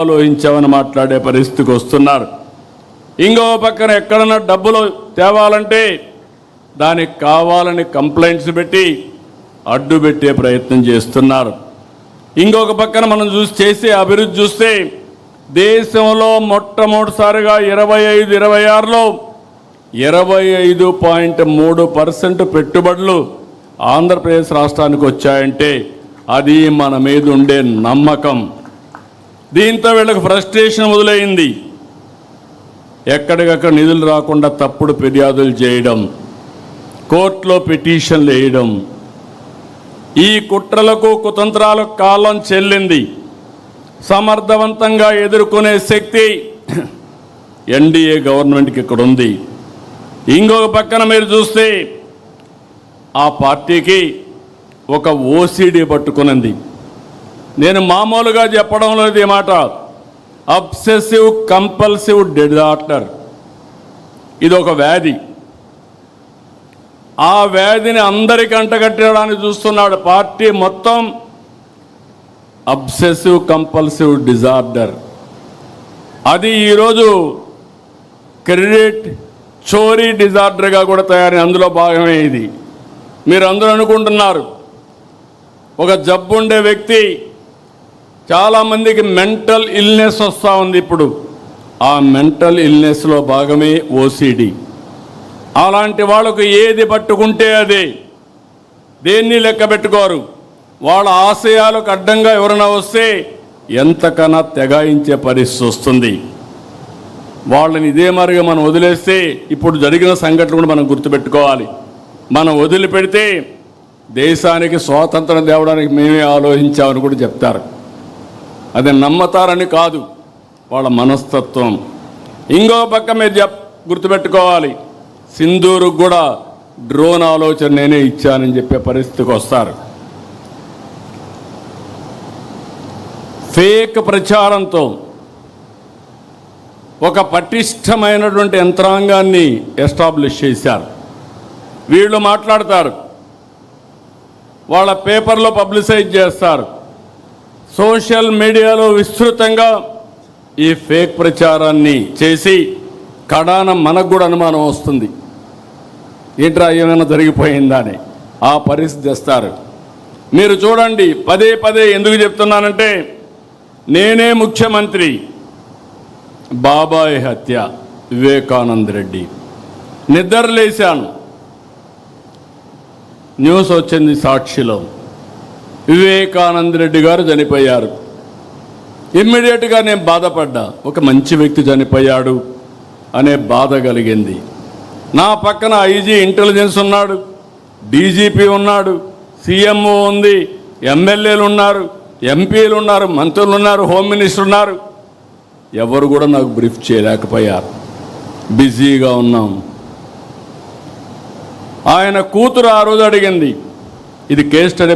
ఆలోచించామని మాట్లాడే పరిస్థితికి వస్తున్నారు. ఇంకో పక్కన ఎక్కడన్నా డబ్బులు తేవాలంటే దానికి కావాలని కంప్లైంట్స్ పెట్టి అడ్డు పెట్టే ప్రయత్నం చేస్తున్నారు. ఇంకొక పక్కన మనం చేసే అభివృద్ధి చూస్తే దేశంలో మొట్టమొదటిసారిగా 25-26లో 25.3% పెట్టుబడులు ఆంధ్రప్రదేశ్ రాష్ట్రానికి వచ్చాయంటే అది మన మీద ఉండే నమ్మకం. దీంతో వీళ్ళకి ఫ్రస్ట్రేషన్ మొదలైంది. ఎక్కడికక్కడ నిధులు రాకుండా తప్పుడు ఫిర్యాదులు చేయడం, కోర్టులో పిటిషన్లు వేయడం, ఈ కుట్రలకు కుతంత్రాలకు కాలం చెల్లింది. సమర్థవంతంగా ఎదుర్కొనే శక్తి ఎన్డీఏ గవర్నమెంట్కి ఇక్కడ ఉంది. ఇంకొక పక్కన మీరు చూస్తే ఆ పార్టీకి ఒక ఓసీడీ పట్టుకునింది. నేను మామూలుగా చెప్పడం లేదు ఈ మాట, అబ్సెసివ్ కంపల్సివ్ డిజార్డర్. ఇది ఒక వ్యాధి. ఆ వ్యాధిని అందరికీ అంటగట్టడానికి చూస్తున్నాడు పార్టీ మొత్తం. అబ్సెసివ్ కంపల్సివ్ డిజార్డర్ అది ఈరోజు క్రెడిట్ చోరీ డిజార్డర్గా కూడా తయారైంది. అందులో భాగమే ఇది. మీరు అందరూ అనుకుంటున్నారు ఒక జబ్బు ఉండే వ్యక్తి, చాలామందికి మెంటల్ ఇల్నెస్ వస్తూ ఉంది. ఇప్పుడు ఆ మెంటల్ ఇల్నెస్లో భాగమే ఓసిడి. అలాంటి వాళ్ళకు ఏది పట్టుకుంటే అదే, దేన్ని లెక్క పెట్టుకోరు. వాళ్ళ ఆశయాలకు అడ్డంగా ఎవరైనా వస్తే ఎంతకన్నా తెగాయించే పరిస్థితి వస్తుంది. వాళ్ళని ఇదే మరిగా మనం వదిలేస్తే ఇప్పుడు జరిగిన సంఘటన కూడా మనం గుర్తుపెట్టుకోవాలి. మనం వదిలిపెడితే దేశానికి స్వాతంత్రం తేవడానికి మేమే ఆలోచించామని కూడా చెప్తారు. అది నమ్మతారని కాదు, వాళ్ళ మనస్తత్వం. ఇంకో పక్క మీరు గుర్తుపెట్టుకోవాలి, సింధూరుకు కూడా డ్రోన్ ఆలోచన నేనే ఇచ్చానని చెప్పే పరిస్థితికి వస్తారు. ఫేక్ ప్రచారంతో ఒక పటిష్టమైనటువంటి యంత్రాంగాన్ని ఎస్టాబ్లిష్ చేశారు. వీళ్ళు మాట్లాడతారు, వాళ్ళ పేపర్లో పబ్లిసైజ్ చేస్తారు, సోషల్ మీడియాలో విస్తృతంగా ఈ ఫేక్ ప్రచారాన్ని చేసి కడాన మనకు కూడా అనుమానం వస్తుంది, ఏంట్రా ఏమైనా జరిగిపోయిందా అని. ఆ పరిస్థితి తెస్తారు. మీరు చూడండి, పదే పదే ఎందుకు చెప్తున్నానంటే, నేనే ముఖ్యమంత్రి, బాబాయ్ హత్య, వివేకానంద రెడ్డి, నిద్రలేశాను, న్యూస్ వచ్చింది సాక్షిలో, వివేకానంద రెడ్డి గారు చనిపోయారు. ఇమ్మీడియట్గా నేను బాధపడ్డా, ఒక మంచి వ్యక్తి చనిపోయాడు అనే బాధ కలిగింది. నా పక్కన ఐజీ ఇంటెలిజెన్స్ ఉన్నాడు, డీజీపీ ఉన్నాడు, సీఎంఓ ఉంది, ఎమ్మెల్యేలు ఉన్నారు, ఎంపీలు ఉన్నారు, మంత్రులు ఉన్నారు, హోమ్ మినిస్టర్ ఉన్నారు. ఎవరు కూడా నాకు బ్రీఫ్ చేయలేకపోయారు, బిజీగా ఉన్నాం. ఆయన కూతురు ఆ రోజు అడిగింది, ఇది కేస్ స్టడీ